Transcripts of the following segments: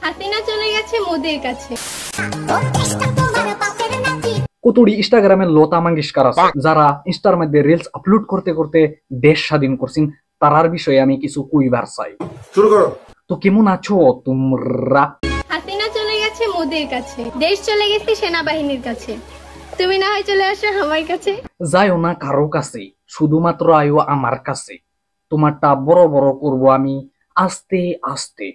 হাসিনা চলে গেছে মোদির কাছে। কতটি ইনস্টাগ্রামে লতা মঙ্গেশকর আছে যারা ইনস্টার মধ্যে রিলস আপলোড করতে করতে দেশ স্বাধীন করছেন, তারার বিষয়ে আমি কিছু কইবার চাই। শুরু করো। তো কেমন আছো তোমরা? হাসিনা চলে গেছে মোদির কাছে, দেশ চলে গেছে সেনাবাহিনীর কাছে, তুমি না হয় চলে আসো আমার কাছে। যাইও না কারো কাছে, শুধুমাত্র আইও আমার কাছে। তোমারটা বড় বড় করব আমি আস্তে আস্তে।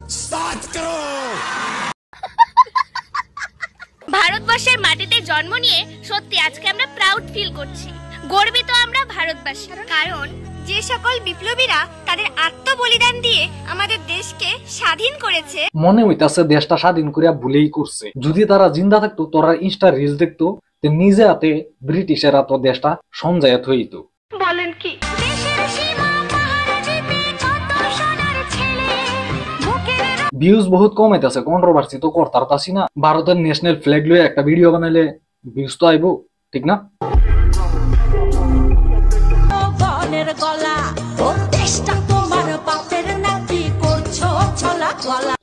ভারতবর্ষের মাটিতে জন্ম নিয়ে সত্যি আজকে আমরা প্রাউড ফিল করছি, গর্বিত আমরা ভারতবাসী। কারণ যে সকল বিপ্লবীরা তাদের আত্মবলিদান দিয়ে আমাদের দেশকে স্বাধীন করেছে, মনে হইতাছে দেশটা স্বাধীন করিয়া ভুলেই করছে। যদি তারা জিন্দা থাকতো, তোরা ইনস্টা রিলস দেখতো, নিজে হাতে ব্রিটিশেরা তো দেশটা সমঝাইয়া থইতো। বলেন কি ভিউজ বহুত কম আইতাছে, কন্ট্রোভার্সি তো করতারতাছি না। ভারতের ন্যাশনাল ফ্ল্যাগ লয়ে একটা ভিডিও বানাইলে ভিউজ তো আইবো, ঠিক না?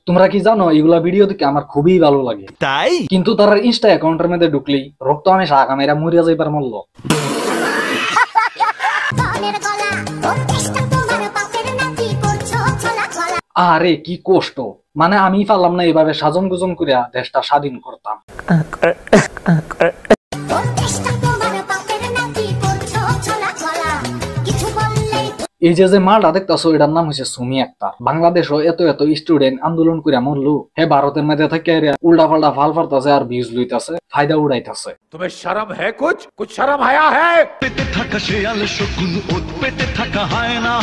তোমরা কি জানো এগুলা ভিডিও দেখে আমার খুবই ভালো লাগে, তাই কিন্তু তার ইনস্টা অ্যাকাউন্টের মধ্যে ঢুকলেই রক্ত আমি শাখা মেরা মরিয়া যাইবার মল্ল। আরে কি কষ্ট, মানে আমি পারলাম না এভাবে সাজন গুজন করিয়া দেশটা স্বাধীন করতাম। এই যে মালটা দেখতেছো, এটার নাম হচ্ছে সুমি আক্তার। বাংলাদেশও এত এত স্টুডেন্ট আন্দোলন করে মরলো, হে ভারতের মধ্যে থেকে উল্টা পাল্টা ফাল ফালতাছে আর ভিউজ লইতাছে, ফায়দা উড়াইতাছে। तुम्हें शर्म है? कुछ शर्म आया है? পেটে থাকা শেয়াল শকুন ওত পেটে থাকা হয় না,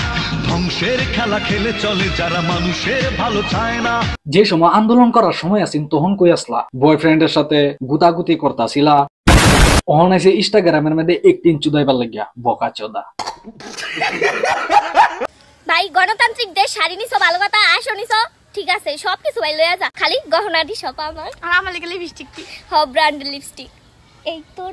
ধ্বংসের খেলা খেলে চলে যারা মানুষের ভালো চায় না। যে সময় আন্দোলন করার সময় আছেন তখন কই আসলা বয়ফ্রেন্ডের সাথে গুতাগুতি করতাছিলা, অহন এসে ইনস্টাগ্রামের মধ্যে একদিন চুদাইবার লাগিয়া বকা চোদা। ভাই গণতান্ত্রিক দেশ শাড়ি নিছো ভালো কথা, আসো নিছো ঠিক আছে, সবকিছু ভাই লইয়া যা, খালি গহনা দি সব আমার আর আমার লাগে লিপস্টিক দি সব ব্র্যান্ডের লিপস্টিক। এই তোর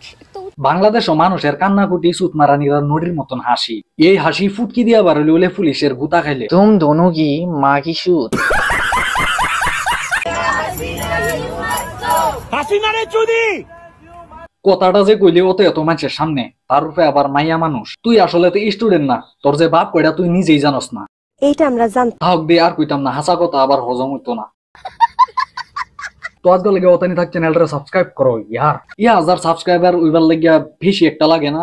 বাংলাদেশও মানুষের কান্নাকুটি সুত মারানিরা নদীর মতন হাসি, এই হাসি ফুটকি দিয়া বাড়লে হলে পুলিশের গুতা খাইলে তুম দোনো কি মা কি সুত। কথাটা যে কইলে অত এত মানুষের সামনে, তার উপরে আবার মাইয়া মানুষ। তুই আসলে তো স্টুডেন্ট না, তোর যে বাপ কইরা তুই নিজেই জানোস না। এইটা আমরা জানতাম। থাক দে আর কইতাম না, হাসা কথা আবার হজম হইতো না। তো আজকাল লাগে অতানি থাক চ্যানেলটা সাবস্ক্রাইব করো ইয়ার। 1000 সাবস্ক্রাইবার উইবার লাগিয়া বেশি একটা লাগে না।